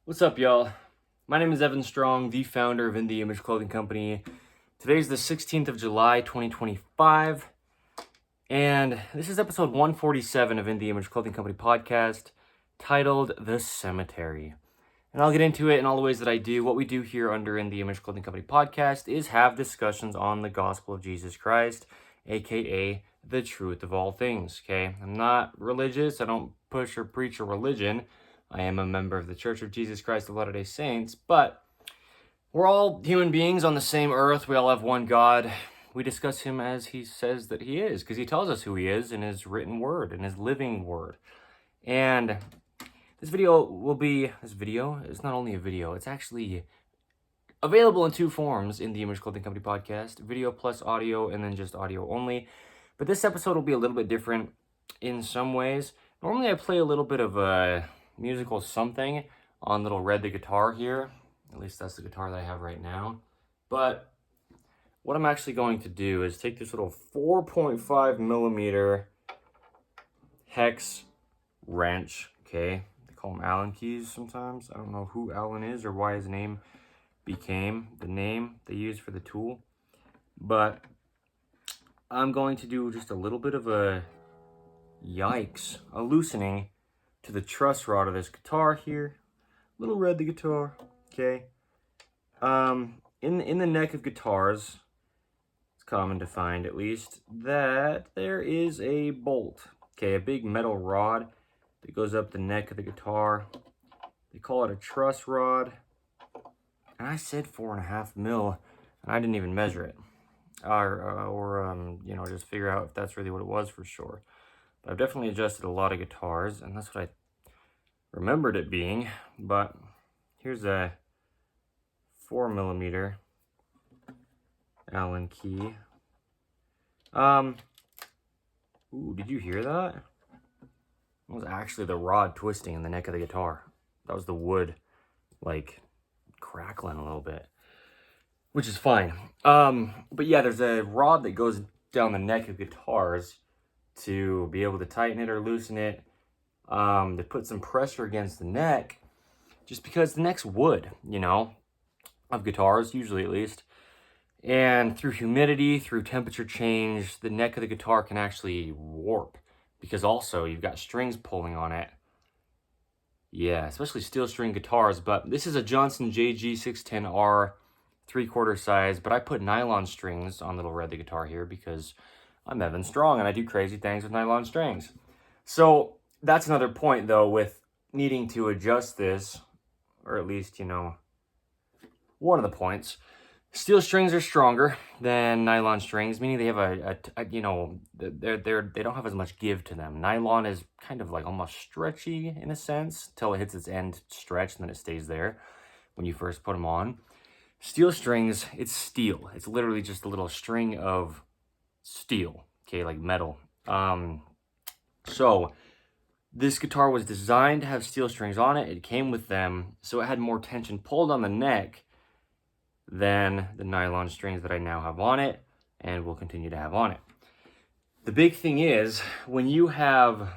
What's up, y'all? My name is Evan Strong, the founder of InTheImageClothingCompany. Company. Today's the 16th of July, 2025, and this is episode 147 of InTheImageClothingCompany Podcast, titled The Cemetery. And I'll get into it in all the ways that I do. What we do here under InTheImageClothingCompany Podcast is have discussions on the gospel of Jesus Christ, aka the truth of all things, okay? I'm not religious. I don't push or preach a religion. I am a member of the Church of Jesus Christ of Latter-day Saints, but we're all human beings on the same earth. We all have one God. We discuss him as he says that he is, because he tells us who he is in his written word, in his living word. And this video is not only a video, it's actually available in two forms in the Image Clothing Company podcast, video plus audio, and then just audio only. But this episode will be a little bit different in some ways. Normally I play a little bit of a musical something on little Red the guitar here. At least that's the guitar that I have right now. But what I'm actually going to do is take this little 4.5 millimeter hex wrench, okay? They call them Allen keys sometimes. I don't know who Allen is or why his name became the name they use for the tool. But I'm going to do just a little bit of a loosening to the truss rod of this guitar here. Little Red the guitar, okay? In the neck of guitars, it's common to find at least, that there is a bolt, okay? A big metal rod that goes up the neck of the guitar. They call it a truss rod. And I said 4.5 mil, and I didn't even measure it. Or just figure out if that's really what it was for sure. But I've definitely adjusted a lot of guitars, and that's what I remembered it being. But here's a 4 millimeter Allen key. Ooh, did you hear that? That was actually the rod twisting in the neck of the guitar. That was the wood, like, crackling a little bit, which is fine. But yeah, there's a rod that goes down the neck of guitars to be able to tighten it or loosen it, to put some pressure against the neck, just because the neck's wood, of guitars, usually at least. And through humidity, through temperature change, the neck of the guitar can actually warp, because also you've got strings pulling on it. Yeah, especially steel string guitars. But this is a Johnson JG610R 3/4 size, but I put nylon strings on little Red the guitar here because I'm Evan Strong and I do crazy things with nylon strings. So that's another point though, with needing to adjust this, or at least, one of the points. Steel strings are stronger than nylon strings, meaning they have they don't have as much give to them. Nylon is kind of like almost stretchy in a sense till it hits its end stretch, and then it stays there when you first put them on. Steel strings, it's steel. It's literally just a little string of steel, okay, like metal. So this guitar was designed to have steel strings on it. It came with them, so it had more tension pulled on the neck than the nylon strings that I now have on it and will continue to have on it. The big thing is, when you have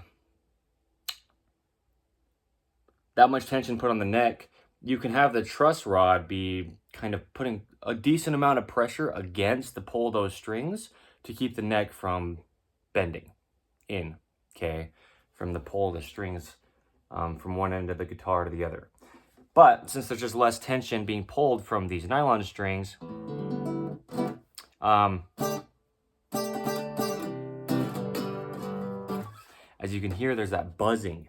that much tension put on the neck, you can have the truss rod be kind of putting a decent amount of pressure against the pull of those strings to keep the neck from bending in, okay, from the pull of the strings from one end of the guitar to the other. But since there's just less tension being pulled from these nylon strings, as you can hear, there's that buzzing,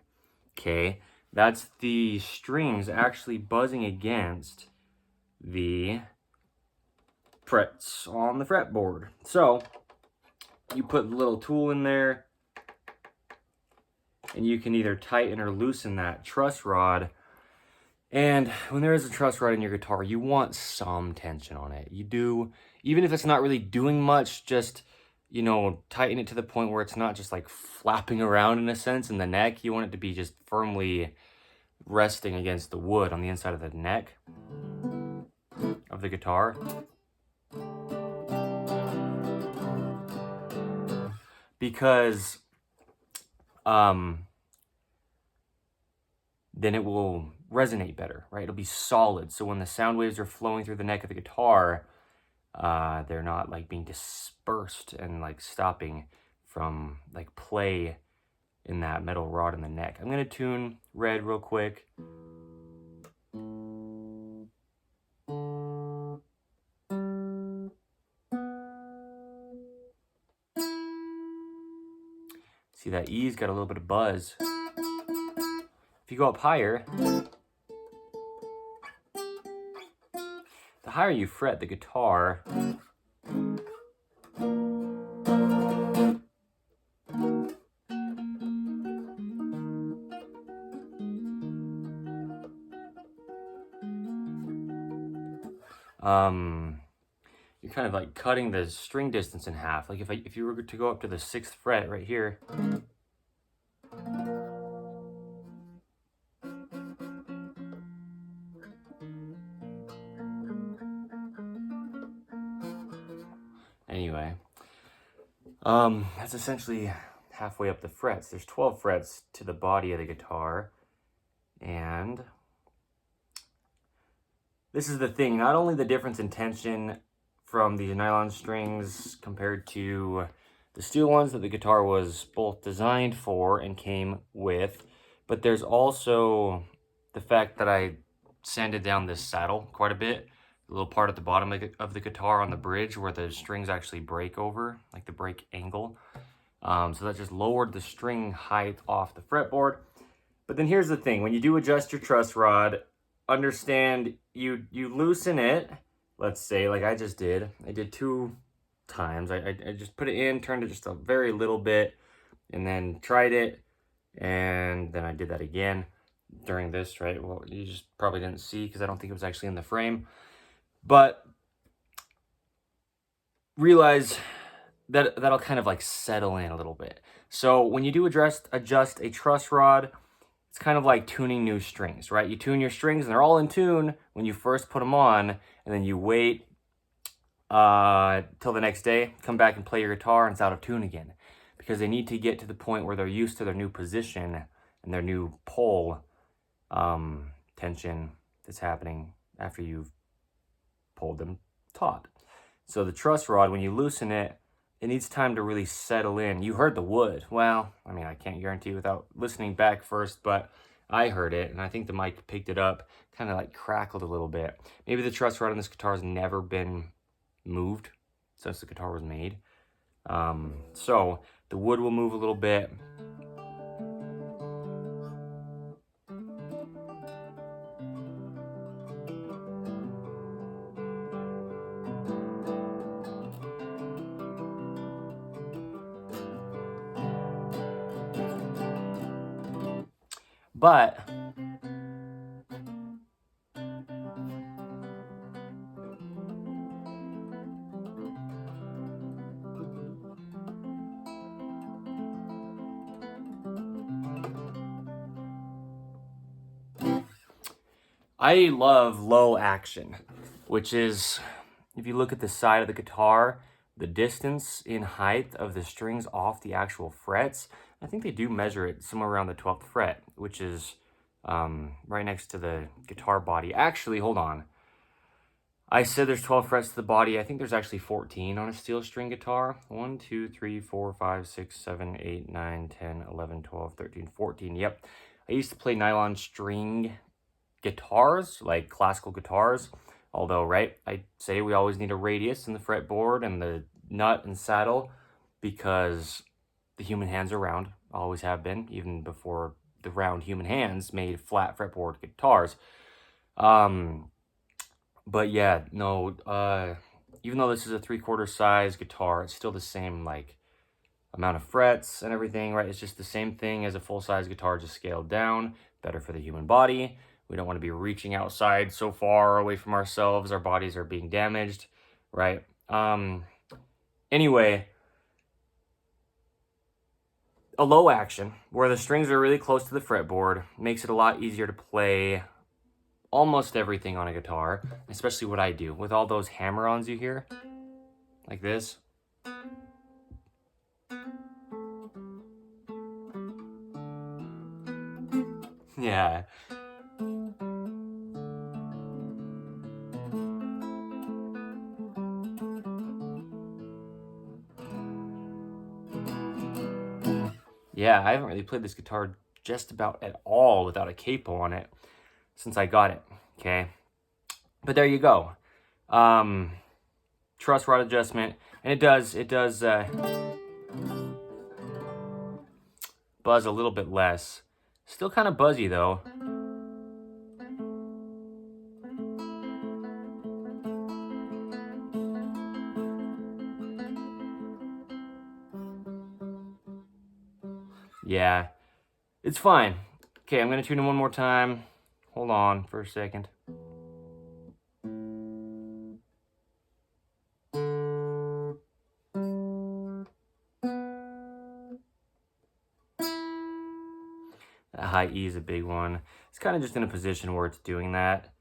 okay? That's the strings actually buzzing against the frets on the fretboard. So you put the little tool in there, and you can either tighten or loosen that truss rod. And when there is a truss rod in your guitar, you want some tension on it. You do, even if it's not really doing much, just, tighten it to the point where it's not just like flapping around in a sense in the neck. You want it to be just firmly resting against the wood on the inside of the neck of the guitar. Because then it will resonate better, right? It'll be solid. So when the sound waves are flowing through the neck of the guitar, they're not like being dispersed and like stopping from like play in that metal rod in the neck. I'm gonna tune red real quick. See that E's got a little bit of buzz. If you go up higher, the higher you fret the guitar, you're kind of like cutting the string distance in half. Like if you were to go up to the 6th fret right here, anyway, that's essentially halfway up the frets. There's 12 frets to the body of the guitar, and this is the thing, not only the difference in tension from the nylon strings compared to the steel ones that the guitar was both designed for and came with, but there's also the fact that I sanded down this saddle quite a bit. The little part at the bottom of the guitar on the bridge where the strings actually break over, like the break angle. So that just lowered the string height off the fretboard. But then here's the thing, when you do adjust your truss rod, understand you loosen it, let's say like I just did. I did 2 times. I just put it in, turned it just a very little bit, and then tried it, and then I did that again during this, right? Well, you just probably didn't see because I don't think it was actually in the frame. But realize that that'll kind of like settle in a little bit. So when you do adjust a truss rod, it's kind of like tuning new strings, right? You tune your strings and they're all in tune when you first put them on, and then you wait till the next day, come back and play your guitar and it's out of tune again, because they need to get to the point where they're used to their new position and their new pull tension that's happening after you've pulled them taut. So the truss rod, when you loosen it, it needs time to really settle in. You heard the wood. Well, I mean, I can't guarantee without listening back first, but I heard it, and I think the mic picked it up, kind of like crackled a little bit. Maybe the truss rod on this guitar has never been moved since the guitar was made. So the wood will move a little bit. But I love low action, which is, if you look at the side of the guitar, the distance in height of the strings off the actual frets, I think they do measure it somewhere around the 12th fret, which is right next to the guitar body. Actually, hold on. I said there's 12 frets to the body. I think there's actually 14 on a steel string guitar. 1, 2, 3, 4, 5, 6, 7, 8, 9, 10, 11, 12, 13, 14. Yep. I used to play nylon string guitars, like classical guitars. Although, right, I say we always need a radius in the fretboard and the nut and saddle, because the human hands are round, always have been, even before the round human hands made flat fretboard guitars. But yeah, no, even though this is a 3/4 size guitar, it's still the same like amount of frets and everything, right? It's just the same thing as a full-size guitar, just scaled down, better for the human body. We don't want to be reaching outside so far away from ourselves. Our bodies are being damaged, right? Anyway, a low action where the strings are really close to the fretboard makes it a lot easier to play almost everything on a guitar, especially what I do with all those hammer-ons you hear, like this. Yeah. yeah, I haven't really played this guitar just about at all without a capo on it since I got it, okay? But there you go. Truss rod adjustment, and it does buzz a little bit less. Still kind of buzzy though. Yeah, it's fine. Okay, I'm gonna tune in one more time. Hold on for a second. That high E is a big one. It's kind of just in a position where it's doing that.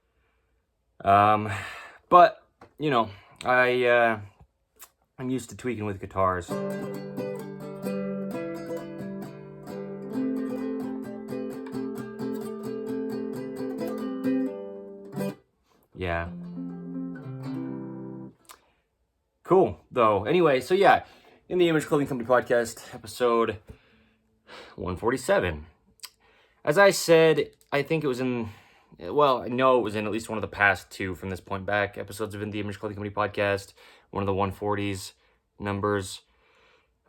But you know, I'm used to tweaking with guitars. Yeah. Cool, though. Anyway, so yeah, in the Image Clothing Company podcast, episode 147. As I said, I think it was in, well, I know it was in at least one of the past two from this point back episodes of In the Image Clothing Company podcast, one of the 140s numbers.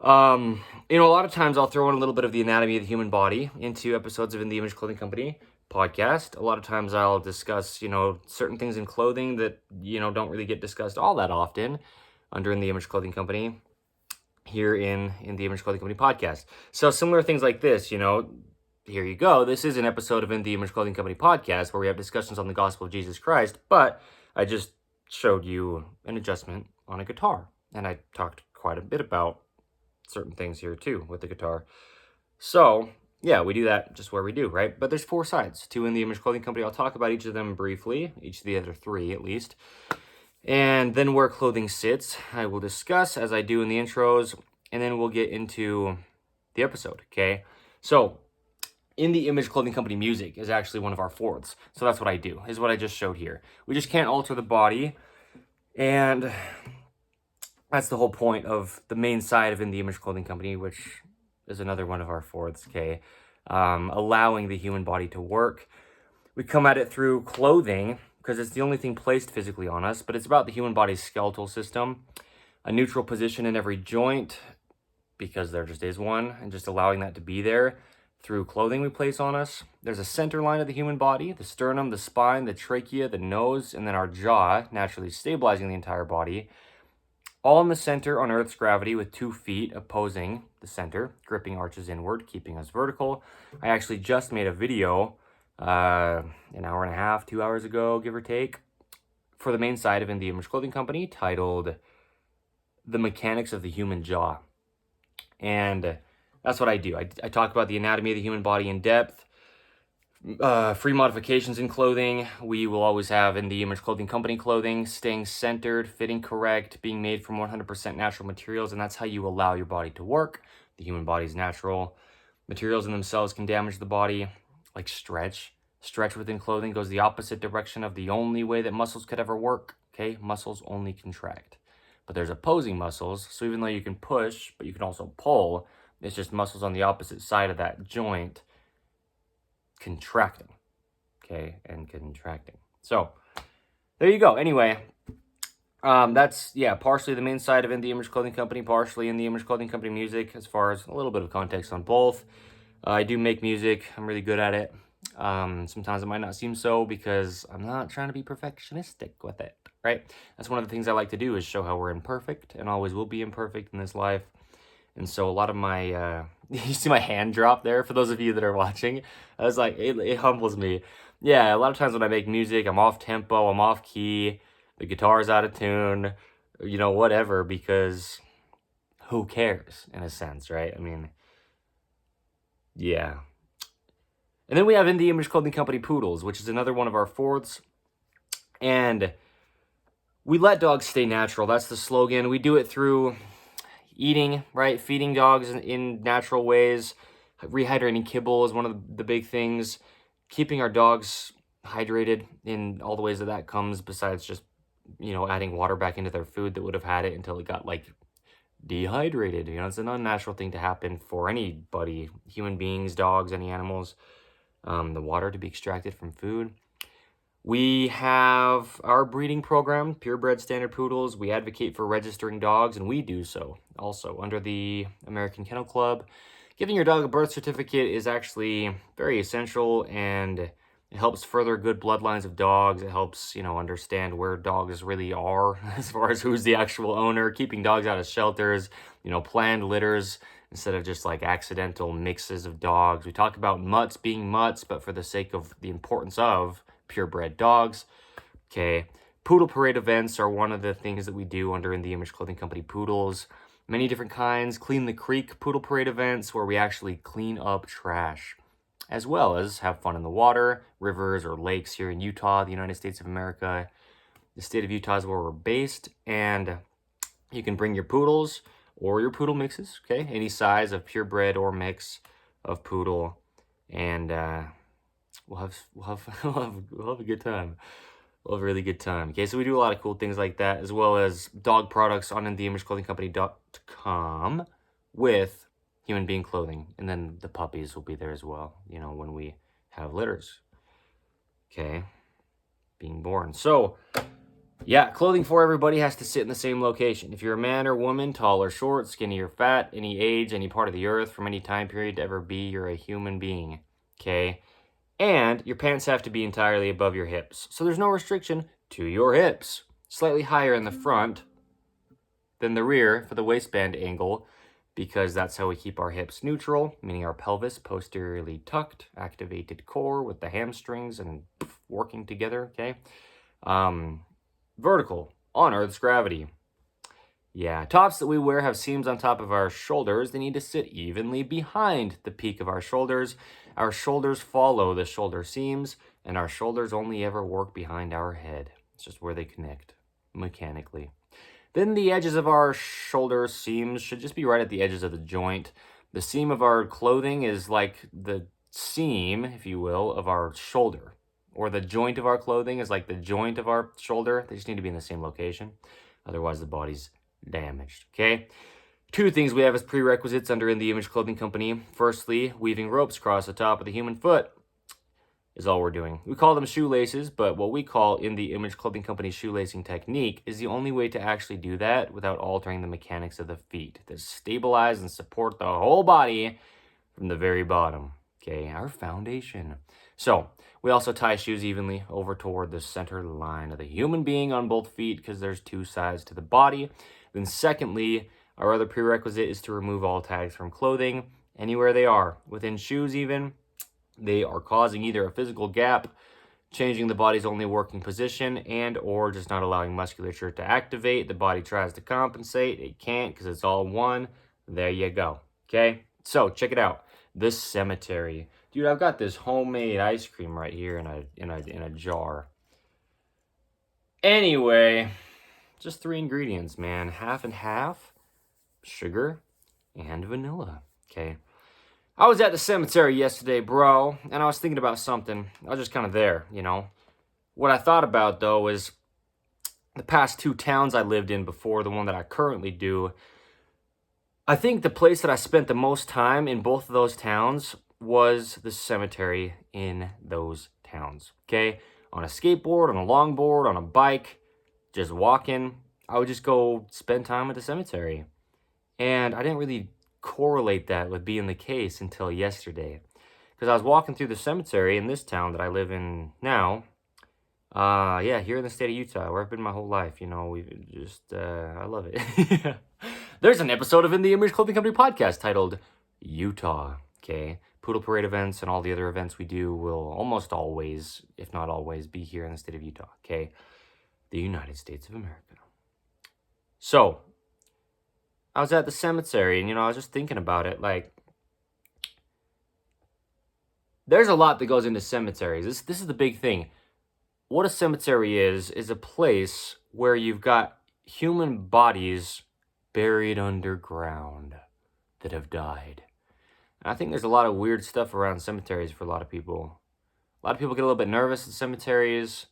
You know, a lot of times I'll throw in a little bit of the anatomy of the human body into episodes of In the Image Clothing Company podcast. A lot of times I'll discuss, you know, certain things in clothing that, you know, don't really get discussed all that often under In the Image Clothing Company here in the Image Clothing Company podcast. So similar things like this, you know, here you go. This is an episode of In the Image Clothing Company podcast where we have discussions on the gospel of Jesus Christ, but I just showed you an adjustment on a guitar, and I talked quite a bit about certain things here too with the guitar. So yeah, we do that just where we do, right? But there's 4 sides to In the Image Clothing Company. I'll talk about each of them briefly, each of the other 3 at least. And then where clothing sits, I will discuss as I do in the intros, and then we'll get into the episode, okay? So, In the Image Clothing Company music is actually one of our 4ths. So that's what I do, is what I just showed here. We just can't alter the body, and that's the whole point of the main side of In the Image Clothing Company, which is another one of our 4ths, okay? Allowing the human body to work. We come at it through clothing, because it's the only thing placed physically on us, but it's about the human body's skeletal system, a neutral position in every joint, because there just is one, and just allowing that to be there through clothing we place on us. There's a center line of the human body, the sternum, the spine, the trachea, the nose, and then our jaw, naturally stabilizing the entire body, all in the center on Earth's gravity with 2 feet opposing the center, gripping arches inward, keeping us vertical. I actually just made a video an hour and a half, 2 hours ago, give or take, for the main side of In the Image Clothing Company, titled The Mechanics of the Human Jaw. And that's what I do. I talk about the anatomy of the human body in depth, free modifications in clothing. We will always have In the Image Clothing Company clothing, staying centered, fitting correct, being made from 100% natural materials, and that's how you allow your body to work. The human body is natural. Materials in themselves can damage the body, like stretch. Stretch within clothing goes the opposite direction of the only way that muscles could ever work, okay? Muscles only contract. But there's opposing muscles, so even though you can push, but you can also pull, it's just muscles on the opposite side of that joint contracting, okay? And contracting. So, there you go. Anyway, that's, yeah, partially the main side of In the Image Clothing Company, partially In the Image Clothing Company music, as far as a little bit of context on both. I do make music. I'm really good at it. Sometimes it might not seem so because I'm not trying to be perfectionistic with it, right? That's one of the things I like to do, is show how we're imperfect and always will be imperfect in this life. And so a lot of my, you see my hand drop there for those of you that are watching. I was like, it humbles me. Yeah, a lot of times when I make music, I'm off tempo, I'm off key, the guitar's out of tune, you know, whatever, because who cares in a sense, right? I mean, yeah. And then we have In the Image Clothing Company Poodles, which is another one of our 4ths. And we let dogs stay natural. That's the slogan. We do it through eating, right? Feeding dogs in natural ways. Rehydrating kibble is one of the big things. Keeping our dogs hydrated in all the ways that comes, besides just, you know, adding water back into their food that would have had it until it got, like, dehydrated. You know, it's an unnatural thing to happen for anybody, human beings, dogs, any animals. The water to be extracted from food. We have our breeding program, purebred standard poodles. We advocate for registering dogs, and we do so also under the American Kennel Club. Giving your dog a birth certificate is actually very essential, and it helps further good bloodlines of dogs. It helps, understand where dogs really are as far as who's the actual owner, keeping dogs out of shelters, planned litters instead of just like accidental mixes of dogs. We talk about mutts being mutts, but for the sake of the importance of purebred dogs. Okay, poodle parade events are one of the things that we do under In the Image Clothing Company Poodles. Many different kinds. Clean the Creek poodle parade events where we actually clean up trash, as well as have fun in the water, rivers or lakes here in Utah, the United States of America. The state of Utah is where we're based, and you can bring your poodles or your poodle mixes, okay? Any size of purebred or mix of poodle, and we'll have a good time. We'll have a really good time. Okay, so we do a lot of cool things like that, as well as dog products on InTheImageClothingCompany.com with human being clothing, and then the puppies will be there as well. When we have litters. Okay, being born. So, yeah, clothing for everybody has to sit in the same location. If you're a man or woman, tall or short, skinny or fat, any age, any part of the earth, from any time period to ever be, you're a human being. Okay. And your pants have to be entirely above your hips. So there's no restriction to your hips. Slightly higher in the front than the rear for the waistband angle, because that's how we keep our hips neutral, meaning our pelvis posteriorly tucked, activated core with the hamstrings and working together, okay? Vertical, on Earth's gravity. Yeah, tops that we wear have seams on top of our shoulders. They need to sit evenly behind the peak of our shoulders. Our shoulders follow the shoulder seams, and our shoulders only ever work behind our head. It's just where they connect mechanically. Then the edges of our shoulder seams should just be right at the edges of the joint. The seam of our clothing is like the seam, if you will, of our shoulder. Or the joint of our clothing is like the joint of our shoulder. They just need to be in the same location. Otherwise, the body's damaged, okay? Two things we have as prerequisites under In the Image Clothing Company. Firstly, weaving ropes across the top of the human foot is all we're doing. We call them shoelaces, but what we call In the Image Clothing Company shoelacing technique is the only way to actually do that without altering the mechanics of the feet, to stabilize and support the whole body from the very bottom, okay? Our foundation. So, we also tie shoes evenly over toward the center line of the human being on both feet, because there's two sides to the body. Then secondly, our other prerequisite is to remove all tags from clothing, anywhere they are. Within shoes even, they are causing either a physical gap, changing the body's only working position, and or just not allowing musculature to activate. The body tries to compensate. It can't because it's all one. There you go. Okay? So, check it out. The cemetery. Dude, I've got this homemade ice cream right here in a jar. Anyway, just 3 ingredients, man. Half and half, sugar, and vanilla. Okay. I was at the cemetery yesterday, bro, and I was thinking about something. I was just kind of there, What I thought about, though, is the past 2 towns I lived in before the one that I currently do. I think the place that I spent the most time in both of those towns was the cemetery in those towns, okay? On a skateboard, on a longboard, on a bike, just walking. I would just go spend time at the cemetery. And I didn't really correlate that with being the case until yesterday. Because I was walking through the cemetery in this town that I live in now. Here in the state of Utah, where I've been my whole life. I love it. There's an episode of In the Image Clothing Company podcast titled Utah, okay? Poodle parade events and all the other events we do will almost always, if not always, be here in the state of Utah, okay? The United States of America. So, I was at the cemetery, and, I was just thinking about it, like, there's a lot that goes into cemeteries. This is the big thing. What a cemetery is a place where you've got human bodies buried underground that have died. And I think there's a lot of weird stuff around cemeteries for a lot of people. A lot of people get a little bit nervous at cemeteries.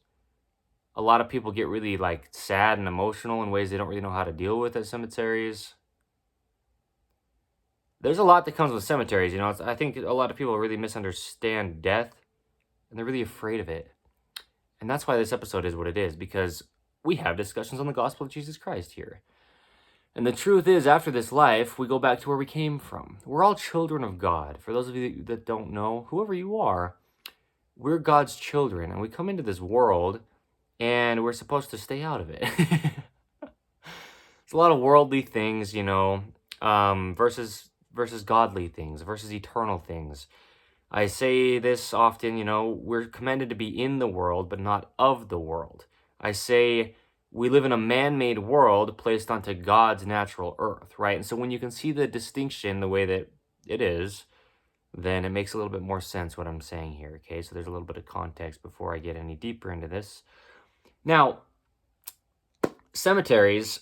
A lot of people get really, sad and emotional in ways they don't really know how to deal with at cemeteries. there's a lot that comes with cemeteries. I think a lot of people really misunderstand death, and they're really afraid of it. And that's why this episode is what it is, because we have discussions on the gospel of Jesus Christ here. And the truth is, after this life, we go back to where we came from. We're all children of God. For those of you that don't know, whoever you are, we're God's children, and we come into this world, and we're supposed to stay out of it. It's a lot of worldly things, versus godly things, versus eternal things. I say this often, we're commanded to be in the world, but not of the world. I say we live in a man-made world placed onto God's natural earth, right? And so when you can see the distinction the way that it is, then it makes a little bit more sense what I'm saying here, okay? So there's a little bit of context before I get any deeper into this. Now, cemeteries,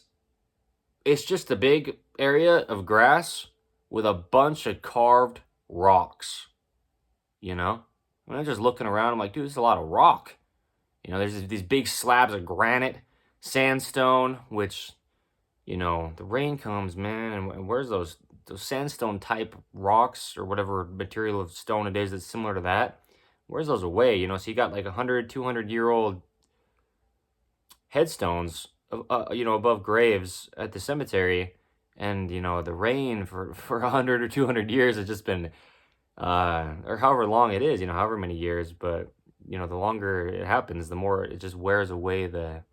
it's just a big area of grass with a bunch of carved rocks, When I'm just looking around, I'm like, dude, this is a lot of rock. There's these big slabs of granite, sandstone, which, the rain comes, man, and where's those sandstone type rocks or whatever material of stone it is that's similar to that? Where's those away? So you got like 100, 200-year-old headstones, above graves at the cemetery, and, the rain for 100 or 200 years has just been, or however long it is, however many years, but the longer it happens, the more it just wears away the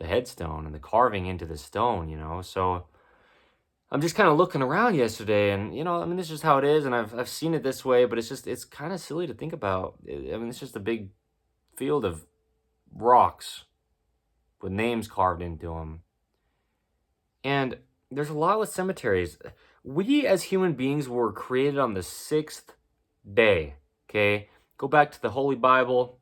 headstone and the carving into the stone, So I'm just kind of looking around yesterday, and this is just how it is, and I've seen it this way, but it's kind of silly to think about. It's just a big field of rocks with names carved into them, and there's a lot with cemeteries. We as human beings were created on the 6th day. Okay, go back to the Holy Bible.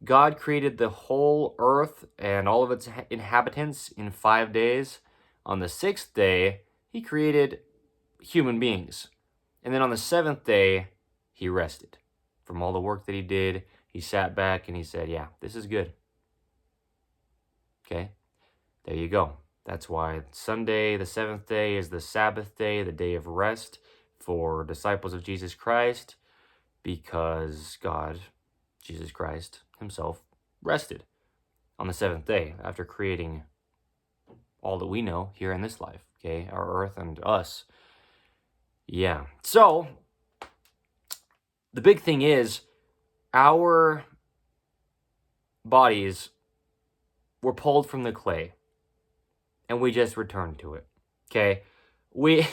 God created the whole earth and all of its inhabitants in 5 days. On the 6th day, he created human beings. And then on the 7th day, he rested from all the work that he did. He sat back and he said, yeah, this is good. Okay, there you go. That's why Sunday, the 7th day, is the Sabbath day, the day of rest for disciples of Jesus Christ, because God, Jesus Christ himself, rested on the 7th day after creating all that we know here in this life, okay, our earth and us. Yeah, so the big thing is our bodies were pulled from the clay, and we just returned to it, okay? We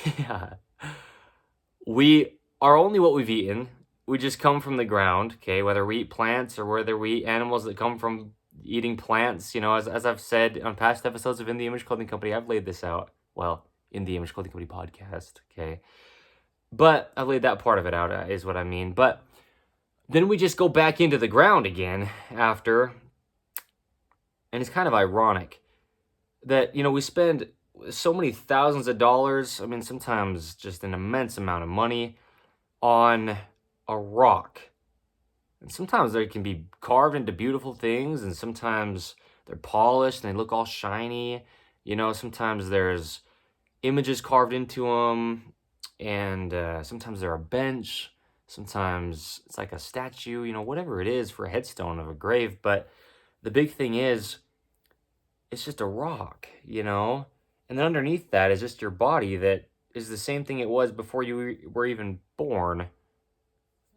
are only what we've eaten. We just come from the ground, okay? Whether we eat plants or whether we eat animals that come from eating plants, as I've said on past episodes of In the Image Clothing Company, I've laid this out. Well, in the Image Clothing Company podcast, okay? But I've laid that part of it out, is what I mean. But then we just go back into the ground again after, and it's kind of ironic that, we spend so many thousands of dollars, sometimes just an immense amount of money, on a rock. And sometimes they can be carved into beautiful things, and sometimes they're polished and they look all shiny. Sometimes there's images carved into them, and sometimes they're a bench. Sometimes it's like a statue, whatever it is for a headstone of a grave. But the big thing is, it's just a rock, And then underneath that is just your body that is the same thing it was before you were even born.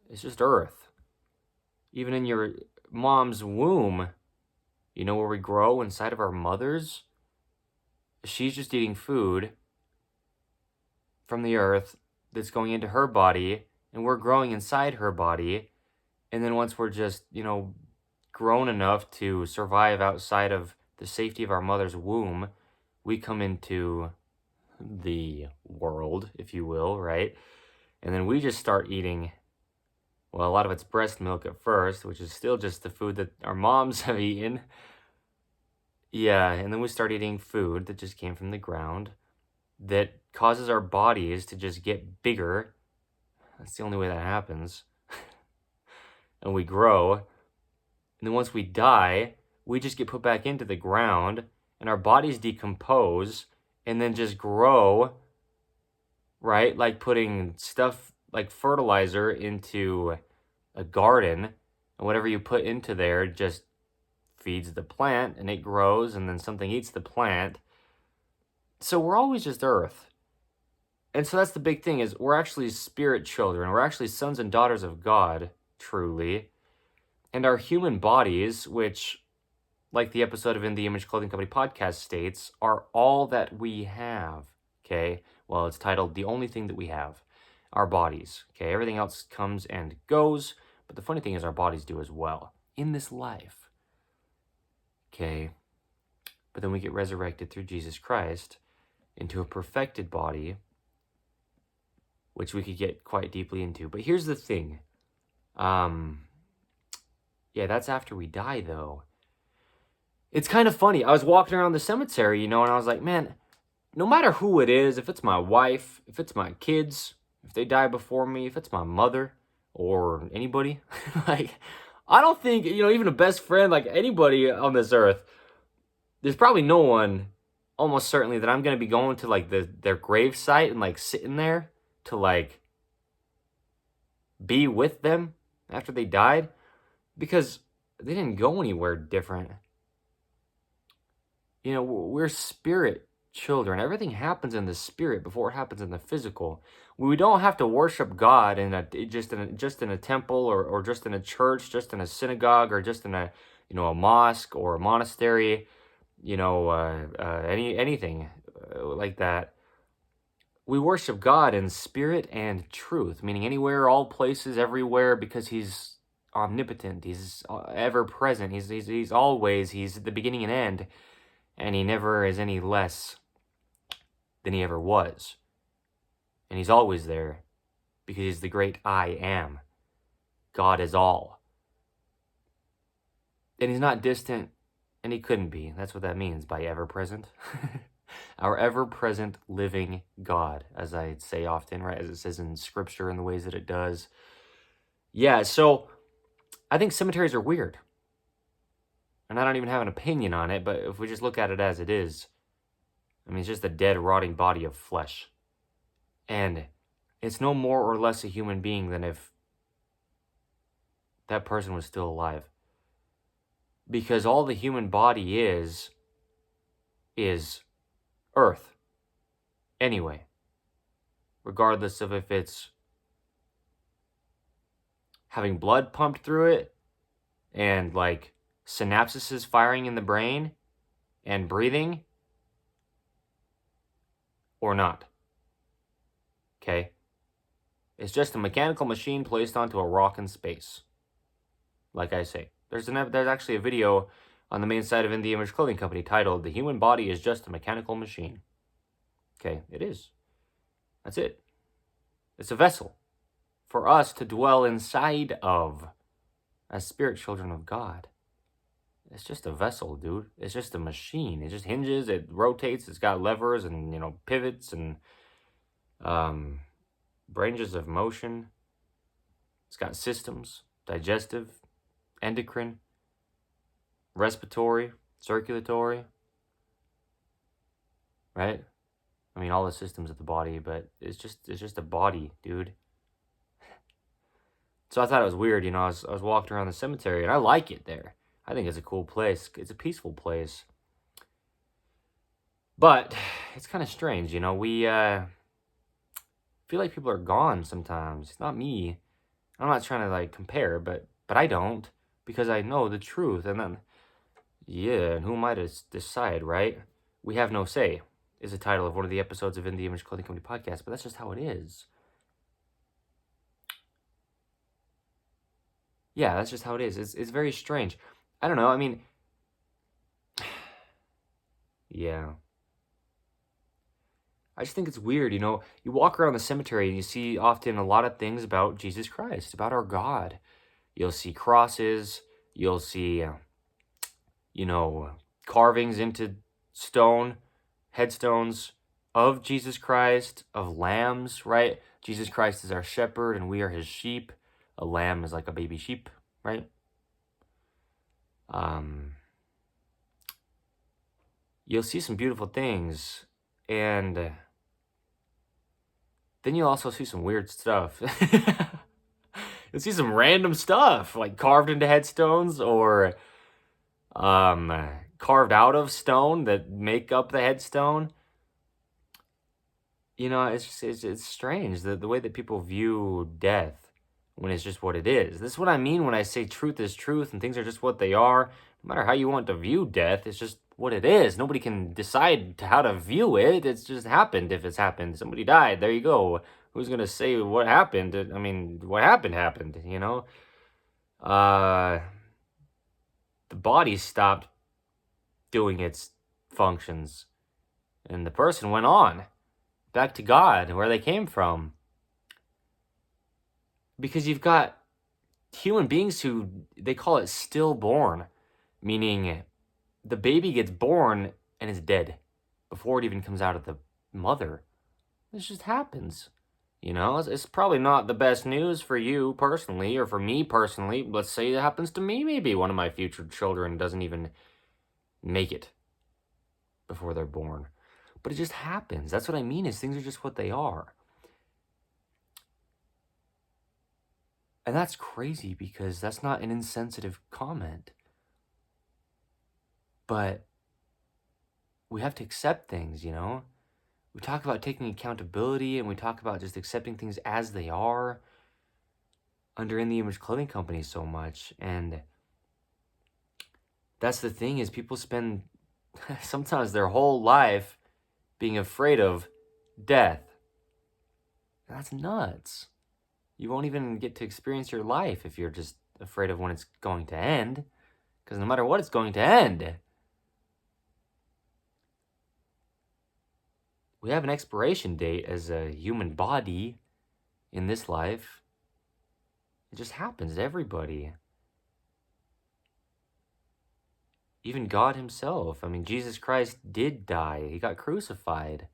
It's just earth. Even in your mom's womb, where we grow inside of our mothers, she's just eating food from the earth that's going into her body, and we're growing inside her body. And then once we're just, grown enough to survive outside of the safety of our mother's womb, we come into the world, if you will, right? And then we just start eating, well, a lot of it's breast milk at first, which is still just the food that our moms have eaten. Yeah, and then we start eating food that just came from the ground that causes our bodies to just get bigger. That's the only way that happens. And we grow. And then once we die, we just get put back into the ground, and our bodies decompose and then just grow right? Like putting stuff like fertilizer into a garden, and whatever you put into there just feeds the plant and it grows, and then something eats the plant. So we're always just earth. And so that's the big thing, is we're actually spirit children. We're actually sons and daughters of God, truly. And our human bodies, which, like the episode of In the Image Clothing Company podcast states, are all that we have. Okay? Well, it's titled The Only Thing That We Have. Our bodies. Okay? Everything else comes and goes. But the funny thing is our bodies do as well. In this life. Okay? But then we get resurrected through Jesus Christ into a perfected body, which we could get quite deeply into. But here's the thing. Yeah, that's after we die, though. It's kind of funny. I was walking around the cemetery, and I was like, man, no matter who it is, if it's my wife, if it's my kids, if they die before me, if it's my mother or anybody, like, I don't think, even a best friend, like anybody on this earth, there's probably no one, almost certainly, that I'm going to be going to like their grave site and like sitting there to like be with them after they died, because they didn't go anywhere different. We're spirit children. Everything happens in the spirit before it happens in the physical. We don't have to worship God just in a temple or just in a church, just in a synagogue, or just in a mosque or a monastery, anything like that. We worship God in spirit and truth, meaning anywhere, all places, everywhere, because He's omnipotent. He's ever present. He's always. He's the beginning and end. And He never is any less than He ever was. And He's always there because He's the great I am. God is all. And He's not distant, and He couldn't be. That's what that means by ever-present. Our ever-present living God, as I say often, right? As it says in Scripture in the ways that it does. Yeah, so I think cemeteries are weird. And I don't even have an opinion on it, but if we just look at it as it is, it's just a dead, rotting body of flesh. And it's no more or less a human being than if that person was still alive. Because all the human body is earth. Anyway, regardless of if it's having blood pumped through it and like synapses firing in the brain and breathing or not. Okay? It's just a mechanical machine placed onto a rock in space. Like I say, there's actually a video on the main site of In the Image Clothing Company titled "The Human Body is Just a Mechanical Machine." Okay, it is. That's it. It's a vessel for us to dwell inside of as spirit children of God. It's just a vessel, dude. It's just a machine. It just hinges, it rotates, it's got levers and, pivots and ranges of motion. It's got systems, digestive, endocrine, respiratory, circulatory, right? All the systems of the body, but it's just a body, dude. So I thought it was weird, I was walking around the cemetery, and I like it there. I think it's a cool place. It's a peaceful place. But it's kind of strange, we feel like people are gone sometimes. It's not me. I'm not trying to like compare, but I don't, because I know the truth. And then, yeah, and who am I to decide, right? We have no say is the title of one of the episodes of In the Image Clothing Company podcast, but that's just how it is. Yeah, that's just how it is. It's very strange. I don't know. Yeah. I just think it's weird, you walk around the cemetery and you see often a lot of things about Jesus Christ, about our God. You'll see crosses, you'll see, carvings into stone, headstones of Jesus Christ, of lambs, right? Jesus Christ is our shepherd and we are His sheep. A lamb is like a baby sheep, right? You'll see some beautiful things, and then you'll also see some weird stuff. You'll see some random stuff, like carved into headstones or carved out of stone that make up the headstone. You know, it's strange, the way that people view death when it's just what it is. This is what I mean when I say truth is truth and things are just what they are. No matter how you want to view death, it's just what it is. Nobody can decide how to view it. It's just happened. If it's happened, somebody died. There you go. Who's gonna say what happened? I mean, what happened, you know? The body stopped doing its functions, and the person went on back to God, where they came from. Because you've got human beings who, they call it stillborn, meaning the baby gets born and is dead before it even comes out of the mother. This just happens. You know, it's probably not the best news for you personally, or for me personally. Let's say it happens to me, maybe one of my future children doesn't even make it before they're born. But it just happens. That's what I mean, is things are just what they are. And that's crazy, because that's not an insensitive comment. But we have to accept things, you know? We talk about taking accountability, and we talk about just accepting things as they are under In The Image Clothing Company so much. And that's the thing, is people spend sometimes their whole life being afraid of death. That's nuts. You won't even get to experience your life if you're just afraid of when it's going to end. Because no matter what, it's going to end. We have an expiration date as a human body in this life. It just happens to everybody. Even God himself. I mean, Jesus Christ did die. He got crucified.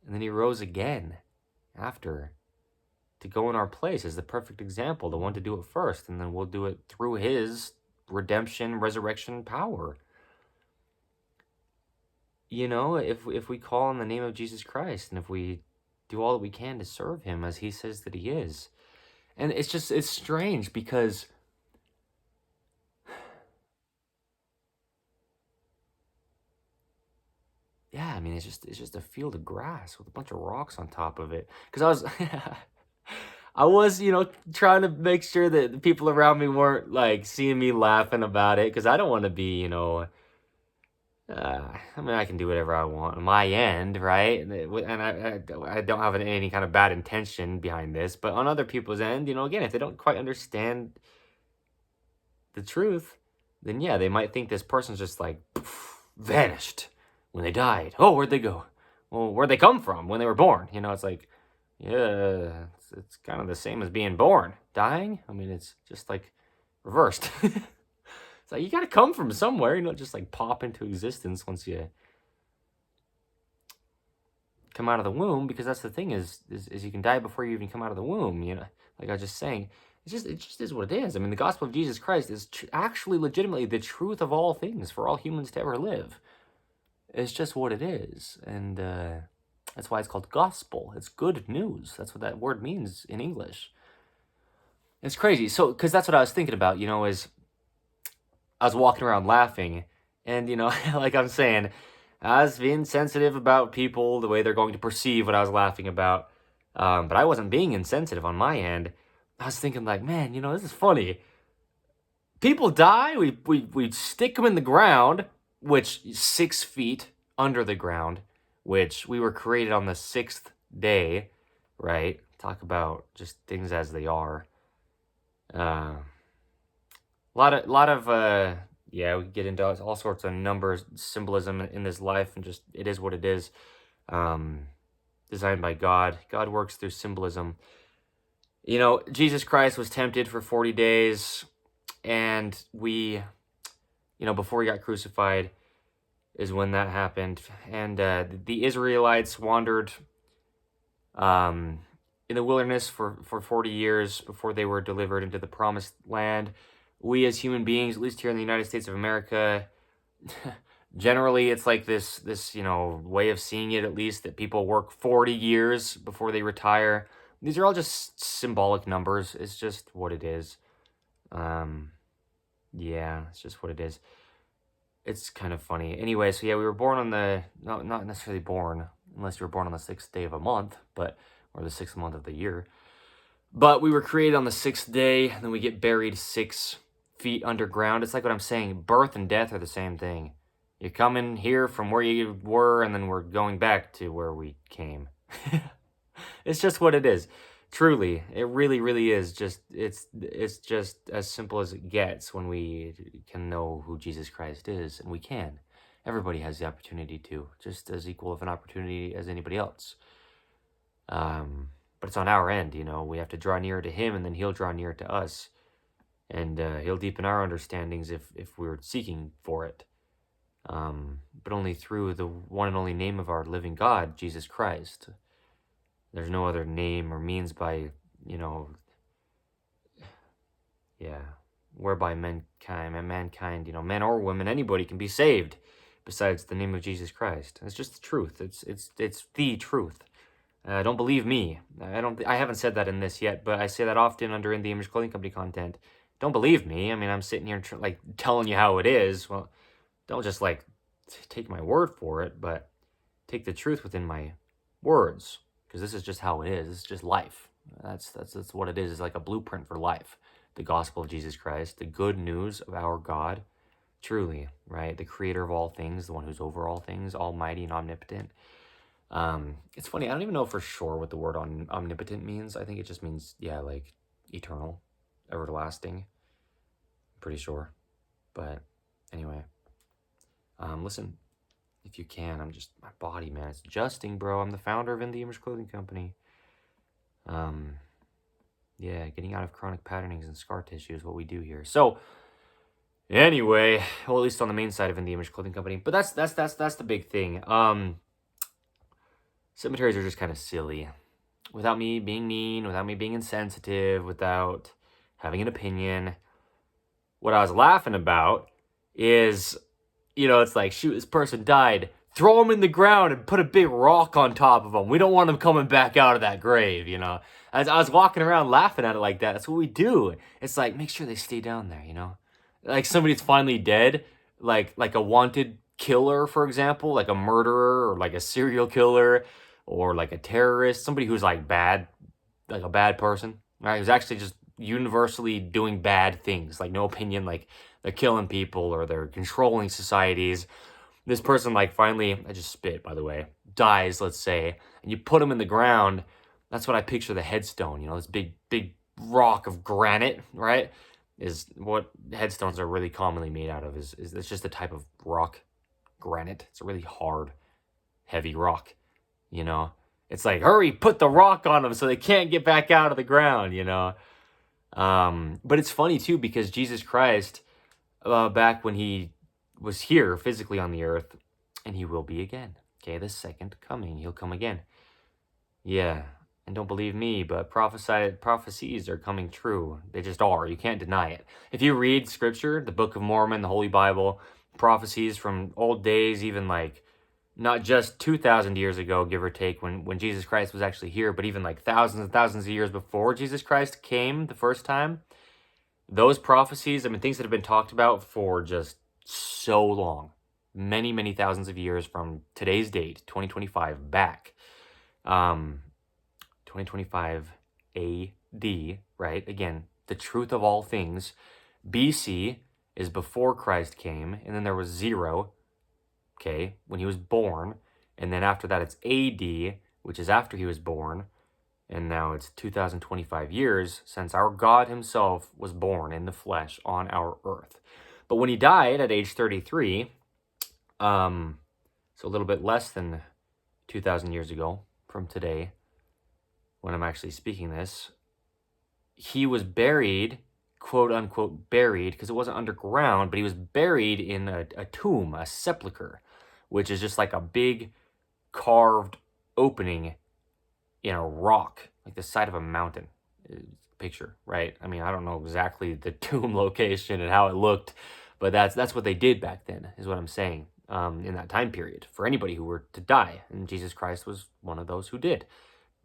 And then he rose again after, to go in our place as the perfect example, the one to do it first. And then we'll do it through his redemption, resurrection power. You know, if we call on the name of Jesus Christ, and if we do all that we can to serve him as he says that he is. And it's strange, because yeah, I mean, it's just a field of grass with a bunch of rocks on top of it. Because I was, you know, trying to make sure that the people around me weren't like seeing me laughing about it, because I don't want to be, you know, I mean, I can do whatever I want on my end, right? And I don't have any kind of bad intention behind this. But on other people's end, you know, again, if they don't quite understand the truth, then yeah, they might think this person's just like poof, vanished when they died. Oh, where'd they go? Well, where'd they come from when they were born? You know, it's like, yeah, it's kind of the same as being born. Dying, I mean, it's just like reversed. It's like, you gotta come from somewhere, you know, just like pop into existence once you come out of the womb, because that's the thing, is you can die before you even come out of the womb, you know, like I was just saying. It just is what it is. I mean, the gospel of Jesus Christ is actually legitimately the truth of all things for all humans to ever live. It's just what it is. And that's why it's called gospel. It's good news. That's what that word means in English. It's crazy. So, because that's what I was thinking about, you know, is I was walking around laughing, and, you know, like I'm saying, I was being sensitive about people, the way they're going to perceive what I was laughing about. But I wasn't being insensitive on my end. I was thinking, like, man, you know, this is funny. People die, we stick them in the ground, which 6 feet under the ground, which we were created on the 6th day, right? Talk about just things as they are. Lot of yeah, we get into all sorts of numbers, symbolism in this life, and just it is what it is. Designed by God. God works through symbolism. You know, Jesus Christ was tempted for 40 days, and we, you know, before he got crucified is when that happened. And the Israelites wandered in the wilderness for 40 years before they were delivered into the promised land. We as human beings, at least here in the United States of America, Generally, it's like this way of seeing it, at least, that people work 40 years before they retire. These are all just symbolic numbers. It's just what it is. Yeah, it's just what it is. It's kind of funny. Anyway, so yeah, we were born on not necessarily born, unless you were born on the 6th day of a month, or the 6th month of the year. But we were created on the 6th day, and then we get buried 6 feet underground. It's like what I'm saying. Birth and death are the same thing. You're coming here from where you were, and then we're going back to where we came. It's just what it is. Truly, it really, really is. It's just as simple as it gets when we can know who Jesus Christ is, and we can. Everybody has the opportunity to, just as equal of an opportunity as anybody else. But it's on our end, we have to draw nearer to him, and then he'll draw nearer to us. And he'll deepen our understandings if we're seeking for it. But only through the one and only name of our living God, Jesus Christ. There's no other name or means by, whereby mankind, men or women, anybody can be saved besides the name of Jesus Christ. It's just the truth. It's the truth. Don't believe me. I haven't said that in this yet, but I say that often under In The Image Clothing Company content. Don't believe me. I mean, I'm sitting here telling you how it is. Well, don't just take my word for it, but take the truth within my words, because this is just how it is. It's just life. That's what it is. It's like a blueprint for life. The gospel of Jesus Christ, the good news of our God, truly, right? The creator of all things, the one who's over all things, almighty and omnipotent. It's funny, I don't even know for sure what the word omnipotent means. I think it just means, eternal, everlasting. I'm pretty sure. But anyway, listen, if you can, my body, man, it's adjusting, bro. I'm the founder of In The Image Clothing Company. Getting out of chronic patternings and scar tissue is what we do here. So, anyway, well, at least on the main side of In The Image Clothing Company. But that's the big thing. Cemeteries are just kind of silly. Without me being mean, without me being insensitive, without having an opinion. What I was laughing about is, it's like, shoot, this person died. Throw him in the ground and put a big rock on top of him. We don't want him coming back out of that grave, As I was walking around laughing at it like that, that's what we do. It's like, make sure they stay down there, Like somebody's finally dead, like a wanted killer, for example, like a murderer or like a serial killer or like a terrorist, somebody who's bad, like a bad person, right? Who's actually just universally doing bad things, like no opinion, like they're killing people or they're controlling societies. This person finally, I just spit, by the way, dies, let's say, and you put him in the ground. That's what I picture the headstone, this big rock of granite, right? Is what headstones are really commonly made out of. Is it's just a type of rock, granite. It's a really hard, heavy rock, It's like, hurry, put the rock on them so they can't get back out of the ground, But it's funny too, because Jesus Christ, back when he was here physically on the earth, and he will be again. Okay, the second coming, he'll come again. Yeah, and don't believe me, but prophecies are coming true. They just are. You can't deny it. If you read scripture, the Book of Mormon, the Holy Bible, prophecies from old days, even not just 2,000 years ago, give or take, when Jesus Christ was actually here, but even thousands and thousands of years before Jesus Christ came the first time, those prophecies, things that have been talked about for just so long, many, many thousands of years from today's date, 2025, back. 2025 AD, right? Again, the truth of all things. BC is before Christ came, and then there was 0, okay, when he was born, and then after that it's AD, which is after he was born, and now it's 2025 years since our God himself was born in the flesh on our earth. But when he died at age 33, so a little bit less than 2,000 years ago from today, when I'm actually speaking this, he was buried, quote unquote buried, because it wasn't underground, but he was buried in a tomb, a sepulcher, which is just like a big carved opening in a rock, like the side of a mountain. Picture, right? I don't know exactly the tomb location and how it looked, but that's what they did back then, is what I'm saying. in that time period for anybody who were to die. And Jesus Christ was one of those who did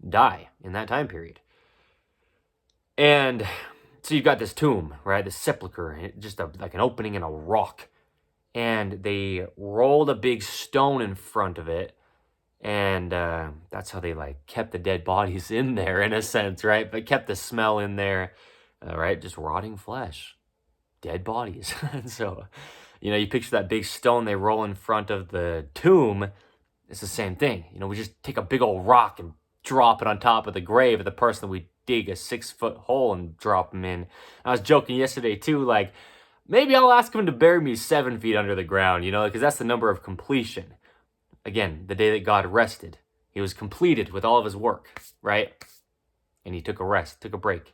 die in that time period. And so you've got this tomb, right? This sepulcher, just like an opening in a rock. And they rolled a big stone in front of it. And that's how they like kept the dead bodies in there in a sense, right? But kept the smell in there, right? Just rotting flesh, dead bodies. And so, you picture that big stone they roll in front of the tomb. It's the same thing. We just take a big old rock and drop it on top of the grave of the person that we dig a 6-foot hole and drop them in. I was joking yesterday too, like, maybe I'll ask him to bury me 7 feet under the ground, because that's the number of completion. Again, the day that God rested, he was completed with all of his work, right? And he took a rest, took a break,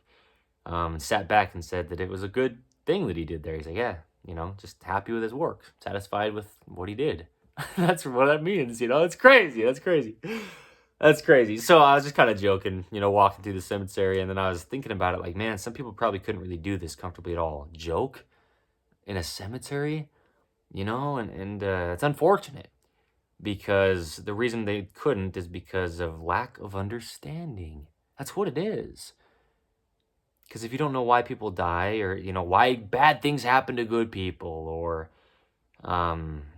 and sat back and said that it was a good thing that he did there. He's like, yeah, just happy with his work, satisfied with what he did. That's what that means, It's crazy. That's crazy. That's crazy. So I was just kind of joking, walking through the cemetery, and then I was thinking about it like, man, some people probably couldn't really do this comfortably at all. Joke in a cemetery, and it's unfortunate. Because the reason they couldn't is because of lack of understanding. That's what it is. Because if you don't know why people die, or, why bad things happen to good people, or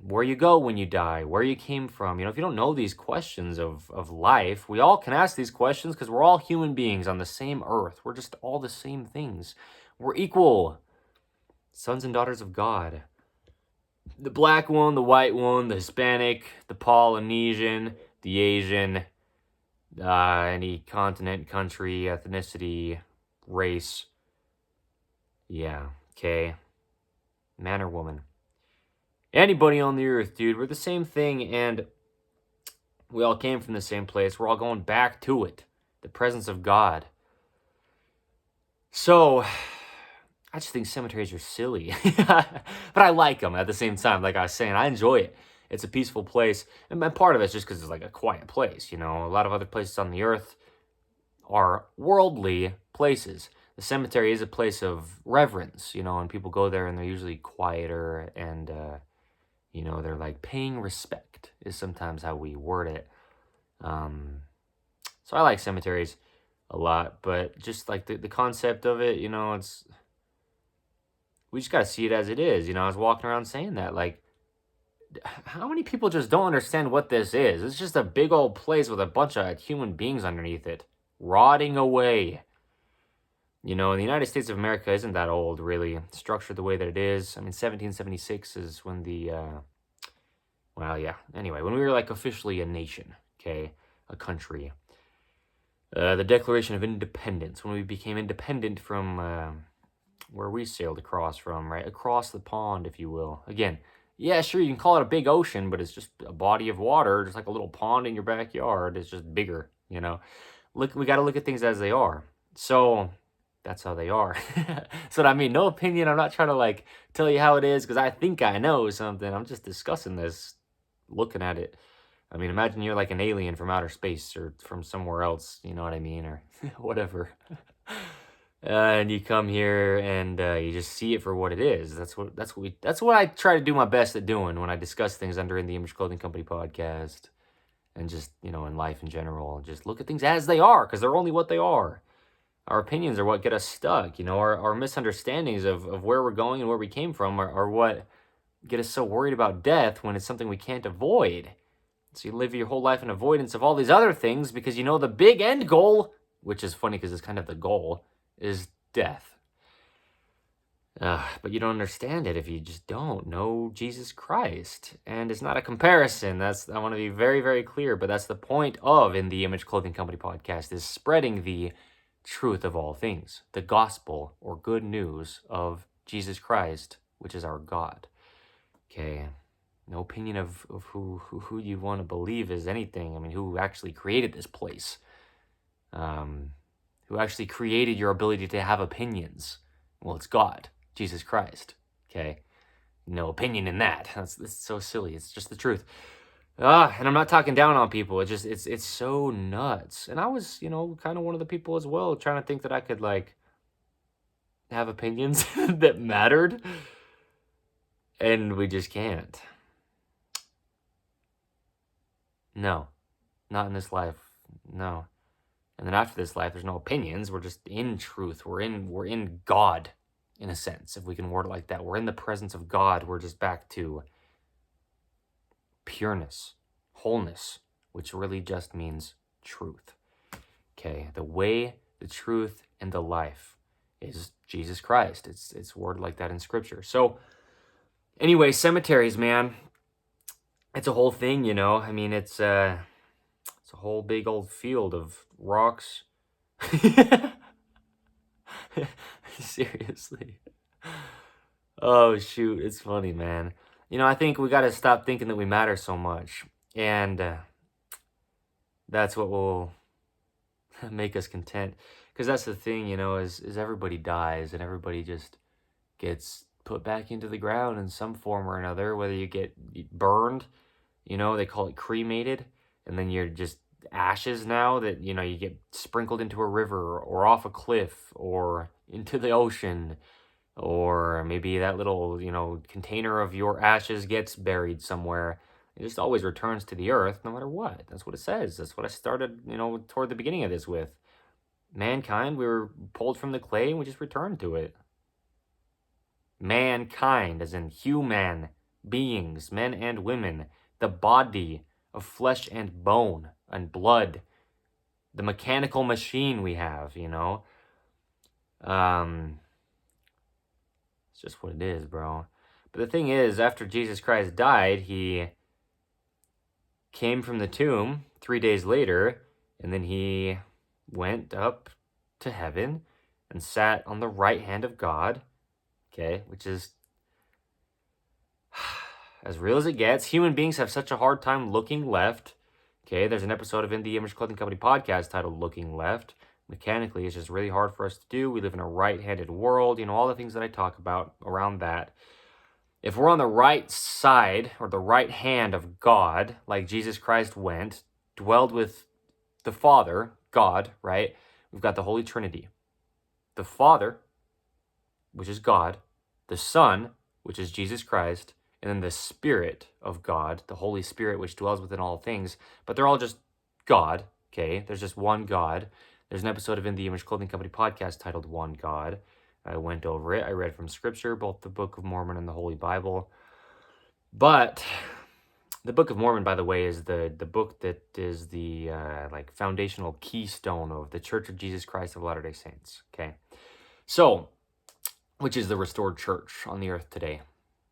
where you go when you die, where you came from, if you don't know these questions of life, we all can ask these questions because we're all human beings on the same earth. We're just all the same things. We're equal. Sons and daughters of God. The black one, the white one, the Hispanic, the Polynesian, the Asian, any continent, country, ethnicity, race. Yeah, okay. Man or woman. Anybody on the earth, dude. We're the same thing, and we all came from the same place. We're all going back to it. The presence of God. So, I just think cemeteries are silly, but I like them at the same time. Like I was saying, I enjoy it. It's a peaceful place, and part of it's just because it's like a quiet place. A lot of other places on the earth are worldly places. The cemetery is a place of reverence, and people go there and they're usually quieter, and they're like paying respect is sometimes how we word it. So I like cemeteries a lot, but just like the concept of it, we just got to see it as it is. I was walking around saying that, like, how many people just don't understand what this is? It's just a big old place with a bunch of human beings underneath it, rotting away. The United States of America isn't that old, really, structured the way that it is. I mean, 1776 is when anyway, when we were, like, officially a nation, okay, a country. The Declaration of Independence, when we became independent from where we sailed across from, right? Across the pond, if you will. Again, yeah, sure, you can call it a big ocean, but it's just a body of water, just like a little pond in your backyard. It's just bigger, Look, we got to look at things as they are. So that's how they are. So what I mean, no opinion. I'm not trying to like tell you how it is because I think I know something. I'm just discussing this, looking at it. I mean, imagine you're like an alien from outer space or from somewhere else, you know what I mean, or whatever. And you come here and you just see it for what it is. That's what I try to do my best at doing when I discuss things under In the Image Clothing Company podcast, and just in life in general. Just look at things as they are because they're only what they are. Our opinions are what get us stuck. Our misunderstandings of where we're going and where we came from are what get us so worried about death when it's something we can't avoid. So you live your whole life in avoidance of all these other things because the big end goal, which is funny because it's kind of the goal, is death. But you don't understand it if you just don't know Jesus Christ. And it's not a comparison. I want to be very, very clear, but that's the point of In the Image Clothing Company podcast, is spreading the truth of all things, the gospel or good news of Jesus Christ, which is our God. Okay. No opinion of who you want to believe is anything. I mean, who actually created this place? Who actually created your ability to have opinions? Well, it's God, Jesus Christ. Okay, no opinion in that. That's so silly. It's just the truth. And I'm not talking down on people. It's so nuts. And I was, kind of one of the people as well, trying to think that I could like have opinions that mattered, and we just can't. No, not in this life. No. And then after this life, there's no opinions. We're just in truth. We're in God, in a sense, if we can word it like that. We're in the presence of God. We're just back to pureness, wholeness, which really just means truth. Okay, the way, the truth, and the life is Jesus Christ. It's worded like that in Scripture. So, anyway, cemeteries, man, it's a whole thing, I mean, it's a whole big old field of rocks. Seriously. Oh, shoot. It's funny, man. I think we got to stop thinking that we matter so much. And that's what will make us content. Because that's the thing, is everybody dies and everybody just gets put back into the ground in some form or another. Whether you get burned, they call it cremated. And then you're just ashes now that, you get sprinkled into a river or off a cliff or into the ocean. Or maybe that little, container of your ashes gets buried somewhere. It just always returns to the earth no matter what. That's what it says. That's what I started, toward the beginning of this with. Mankind, we were pulled from the clay and we just returned to it. Mankind, as in human beings, men and women, the body of flesh and bone and blood, the mechanical machine we have, It's just what it is, bro. But the thing is, after Jesus Christ died, he came from the tomb 3 days later, and then he went up to heaven and sat on the right hand of God, okay, which is as real as it gets. Human beings have such a hard time looking left. Okay, there's an episode of In the Image Clothing Company podcast titled Looking Left. Mechanically, it's just really hard for us to do. We live in a right-handed world, all the things that I talk about around that. If we're on the right side or the right hand of God, like Jesus Christ went, dwelled with the Father, God, right? We've got the Holy Trinity. The Father, which is God, the Son, which is Jesus Christ, and then the Spirit of God, the Holy Spirit, which dwells within all things. But they're all just God, okay? There's just one God. There's an episode of In the Image Clothing Company podcast titled One God. I went over it. I read from Scripture, both the Book of Mormon and the Holy Bible. But the Book of Mormon, by the way, is the book that is the foundational keystone of the Church of Jesus Christ of Latter-day Saints, okay? So, which is the restored church on the earth today,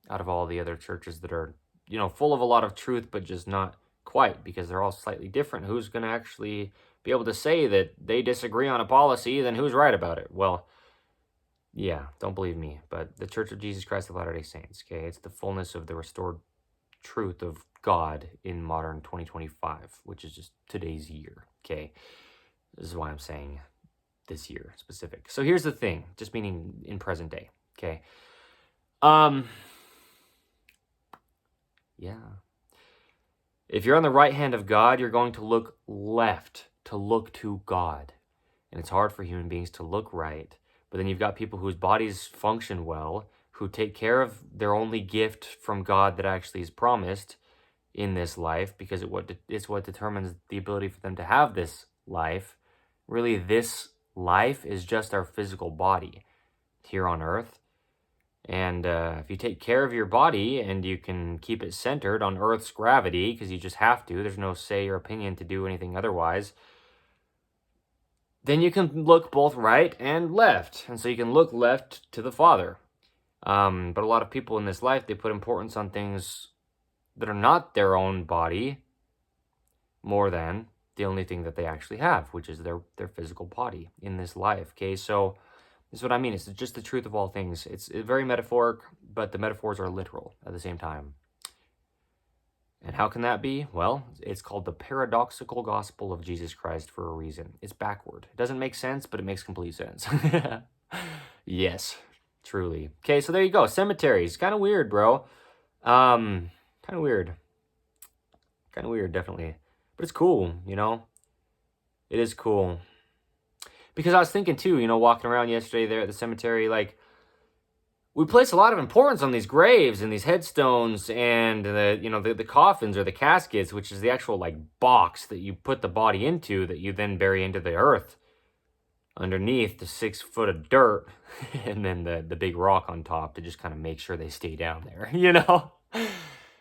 out of all the other churches that are, full of a lot of truth, but just not quite, because they're all slightly different. Who's going to actually be able to say that they disagree on a policy, then who's right about it? Well, yeah, don't believe me, but the Church of Jesus Christ of Latter-day Saints, okay, it's the fullness of the restored truth of God in modern 2025, which is just today's year, okay? This is why I'm saying this year specific. So here's the thing, just meaning in present day, okay? Yeah. If you're on the right hand of God, you're going to look left to look to God. And it's hard for human beings to look right. But then you've got people whose bodies function well, who take care of their only gift from God that actually is promised in this life, because it's what determines the ability for them to have this life. Really, this life is just our physical body here on earth. And if you take care of your body and you can keep it centered on Earth's gravity, because you just have to, there's no say or opinion to do anything otherwise, then you can look both right and left. And so you can look left to the Father. But a lot of people in this life, they put importance on things that are not their own body more than the only thing that they actually have, which is their physical body in this life. Okay, so this is what I mean. It's just the truth of all things. It's very metaphoric, but the metaphors are literal at the same time. And how can that be? Well, it's called the paradoxical gospel of Jesus Christ for a reason. It's backward. It doesn't make sense, but it makes complete sense. Yes, truly. Okay, so there you go. Cemeteries. Kind of weird, bro. Kind of weird. Kind of weird, definitely. But it's cool, It is cool. Because I was thinking too, walking around yesterday there at the cemetery, like, we place a lot of importance on these graves and these headstones and the coffins or the caskets, which is the actual like box that you put the body into that you then bury into the earth underneath the 6 foot of dirt and then the big rock on top to just kind of make sure they stay down there,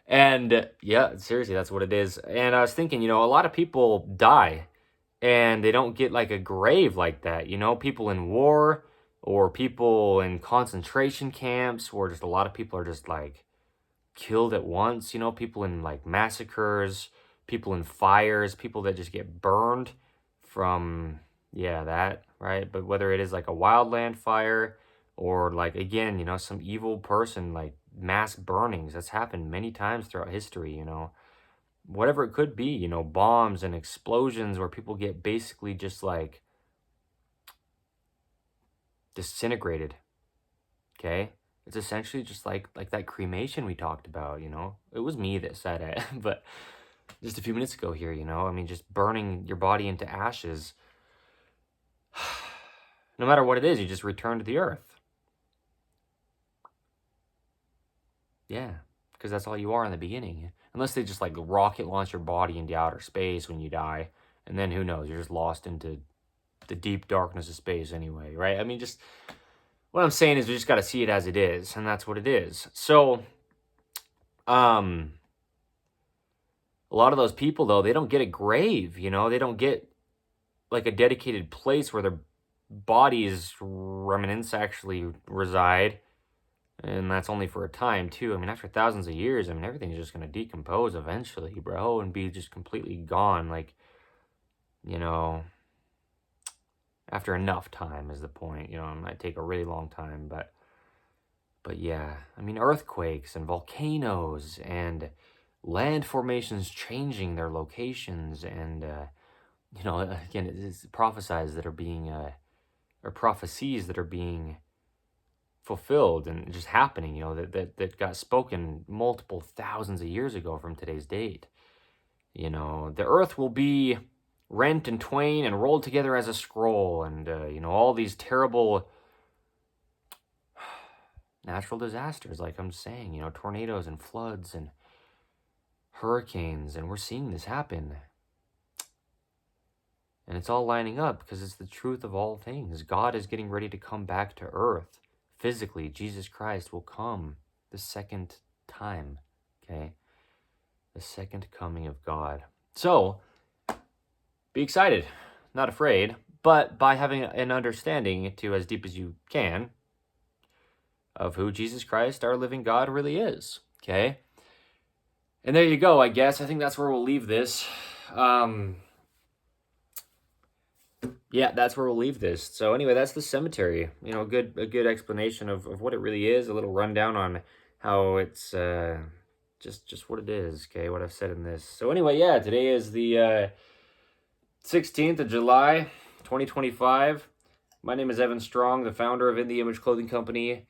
And yeah, seriously, that's what it is. And I was thinking, a lot of people die and they don't get like a grave like that, people in war or people in concentration camps, or just a lot of people are just like killed at once, people in like massacres, people in fires, people that just get burned from, that, right? But whether it is like a wildland fire or like, again, some evil person, like mass burnings, that's happened many times throughout history, whatever it could be, bombs and explosions where people get basically just like disintegrated. Okay? It's essentially just like that cremation we talked about, It was me that said it, but just a few minutes ago here, just burning your body into ashes. No matter what it is, you just return to the earth. Yeah, because that's all you are in the beginning. Unless they just like rocket launch your body into outer space when you die, and then who knows, you're just lost into the deep darkness of space anyway, right? I mean, just what I'm saying is we just got to see it as it is, and that's what it is. So, a lot of those people, though, they don't get a grave, they don't get like a dedicated place where their bodies' remnants actually reside. And that's only for a time, too. I mean, after thousands of years, everything's just going to decompose eventually, bro, and be just completely gone. Like, after enough time is the point. It might take a really long time, but yeah. Earthquakes and volcanoes and land formations changing their locations and, again, it's prophesies that are being, or prophecies that are being fulfilled and just happening, that got spoken multiple thousands of years ago from today's date. The earth will be rent in twain and rolled together as a scroll, and all these terrible natural disasters, like I'm saying, tornadoes and floods and hurricanes, and we're seeing this happen. And it's all lining up because it's the truth of all things. God is getting ready to come back to earth. Physically, Jesus Christ will come the second time, okay? The second coming of God. So, be excited, not afraid, but by having an understanding to as deep as you can of who Jesus Christ, our living God, really is, okay? And there you go, I guess. I think that's where we'll leave this. Yeah, that's where we'll leave this. So anyway, that's the cemetery. A good explanation of what it really is, a little rundown on how it's just what it is, okay, what I've said in this. So anyway, yeah, today is the 16th of July, 2025. My name is Evan Strong, the founder of In the Image Clothing Company.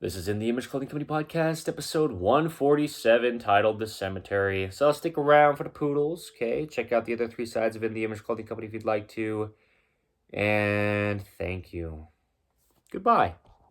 This is In the Image Clothing Company Podcast, episode 147, titled The Cemetery. So stick around for the poodles, okay? Check out the other 3 sides of In the Image Clothing Company if you'd like to. And thank you. Goodbye.